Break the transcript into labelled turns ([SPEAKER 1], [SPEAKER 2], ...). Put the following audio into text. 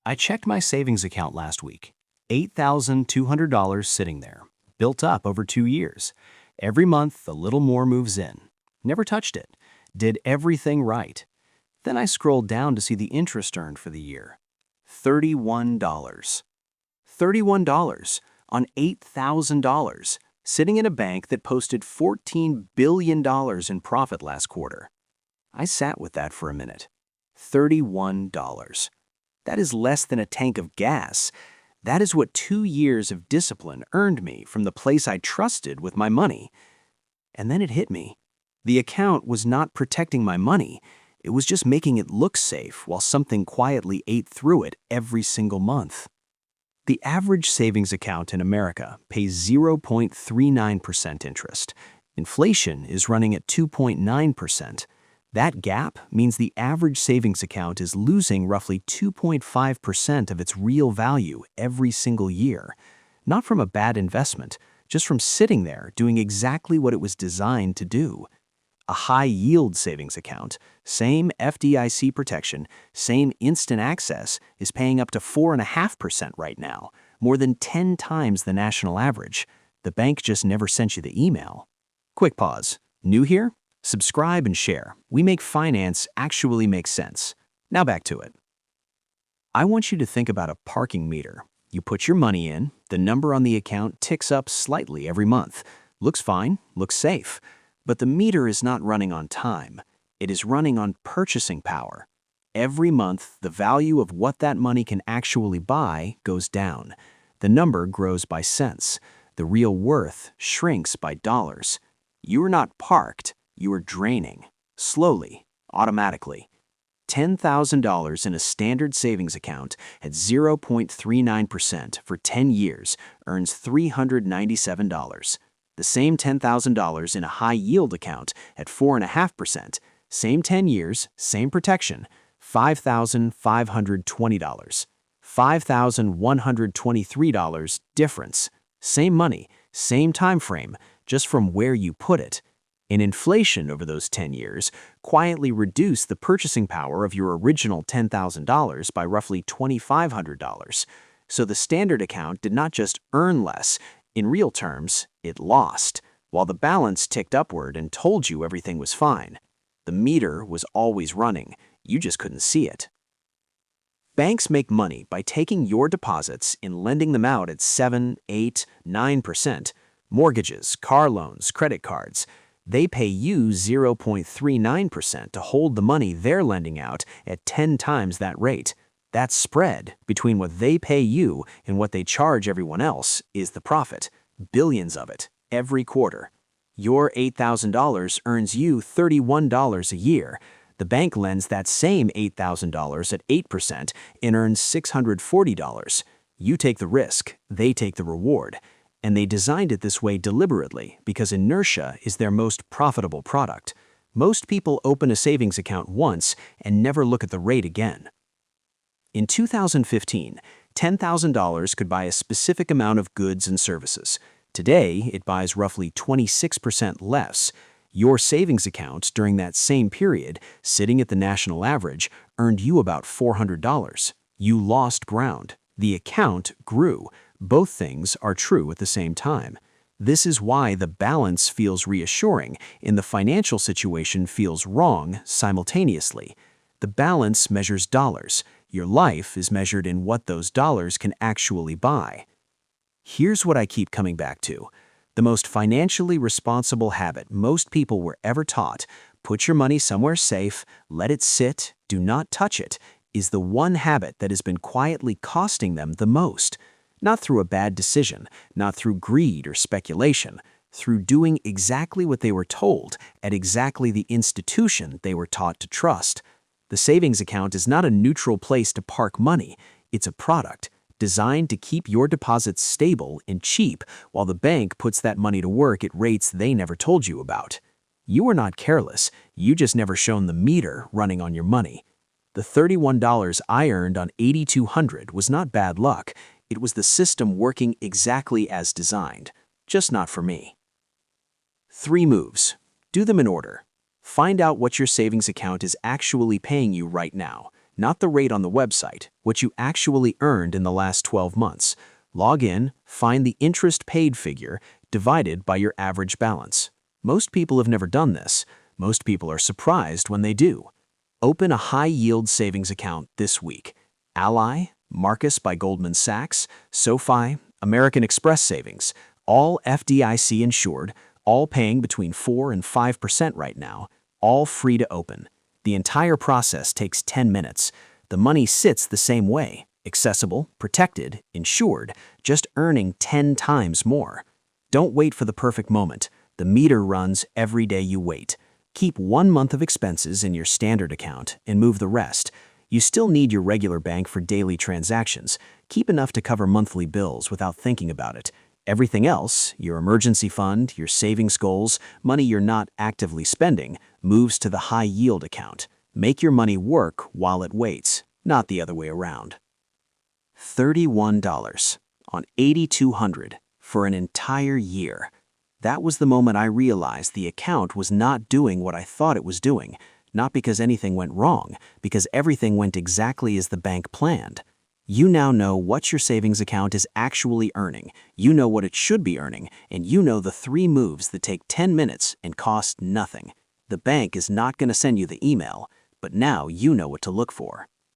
[SPEAKER 1] I checked my savings account last week. $8,200 sitting there, built up over 2 years. Every month, a little more moves in. Never touched it. Did everything right. Then I scrolled down to see the interest earned for the year. $31. $31 on $8,000, sitting in a bank that posted $14 billion in profit last quarter. I sat with that for a minute. $31. That is less than a tank of gas. That is what 2 years of discipline earned me from the place I trusted with my money. And then it hit me. The account was not protecting my money. It was just making it look safe while something quietly ate through it every single month. The average savings account in America pays 0.39% interest. Inflation is running at 2.9%. That gap means the average savings account is losing roughly 2.5% of its real value every single year. Not from a bad investment, just from sitting there doing exactly what it was designed to do. A high-yield savings account, same FDIC protection, same instant access, is paying up to 4.5% right now, more than 10 times the national average. The bank just never sent you the email. Quick pause. New here? Subscribe and share. We make finance actually make sense. Now back to it. I want you to think about a parking meter. You put your money in, the number on the account ticks up slightly every month. Looks fine, looks safe. But the meter is not running on time. It is running on purchasing power. Every month, the value of what that money can actually buy goes down. The number grows by cents. The real worth shrinks by dollars. You are not parked. You are draining, slowly, automatically. $10,000 in a standard savings account at 0.39% for 10 years earns $397. The same $10,000 in a high-yield account at 4.5%, same 10 years, same protection, $5,520. $5,123 difference. Same money, same time frame, just from where you put it. And inflation over those 10 years quietly reduced the purchasing power of your original $10,000 by roughly $2,500. So the standard account did not just earn less. In real terms, it lost, while the balance ticked upward and told you everything was fine. The meter was always running. You just couldn't see it. Banks make money by taking your deposits and lending them out at 7, 8, 9%. Mortgages, car loans, credit cards. They pay you 0.39% to hold the money they're lending out at 10 times that rate. That spread between what they pay you and what they charge everyone else is the profit. Billions of it, every quarter. Your $8,000 earns you $31 a year. The bank lends that same $8,000 at 8% and earns $640. You take the risk, they take the reward. And they designed it this way deliberately because inertia is their most profitable product. Most people open a savings account once and never look at the rate again. In 2015, $10,000 could buy a specific amount of goods and services. Today, it buys roughly 26% less. Your savings account during that same period, sitting at the national average, earned you about $400. You lost ground. The account grew. Both things are true at the same time. This is why the balance feels reassuring and the financial situation feels wrong simultaneously. The balance measures dollars. Your life is measured in what those dollars can actually buy. Here's what I keep coming back to. The most financially responsible habit most people were ever taught, put your money somewhere safe, let it sit, do not touch it, is the one habit that has been quietly costing them the most. Not through a bad decision, not through greed or speculation, through doing exactly what they were told at exactly the institution they were taught to trust. The savings account is not a neutral place to park money. It's a product designed to keep your deposits stable and cheap while the bank puts that money to work at rates they never told you about. You are not careless. You just never shown the meter running on your money. The $31 I earned on $8,200 was not bad luck. It was the system working exactly as designed, just not for me. 3 moves. Do them in order. Find out what your savings account is actually paying you right now. not the rate on the website, what you actually earned in the last 12 months. Log in, find the interest paid figure, divided by your average balance. Most people have never done this. Most people are surprised when they do. Open a high-yield savings account this week. Ally, Marcus by Goldman Sachs, SoFi, American Express Savings, all FDIC insured, all paying between 4 and 5% right now, all free to open. The entire process takes 10 minutes. The money sits the same way, accessible, protected, insured, just earning 10 times more. Don't wait for the perfect moment. The meter runs every day you wait. Keep 1 month of expenses in your standard account and move the rest. You still need your regular bank for daily transactions. Keep enough to cover monthly bills without thinking about it. Everything else, your emergency fund, your savings goals, money you're not actively spending, moves to the high-yield account. Make your money work while it waits, not the other way around. $31 on $8,200 for an entire year. That was the moment I realized the account was not doing what I thought it was doing, not because anything went wrong, because everything went exactly as the bank planned. You now know what your savings account is actually earning, you know what it should be earning, and you know the 3 moves that take 10 minutes and cost nothing. The bank is not going to send you the email, but now you know what to look for.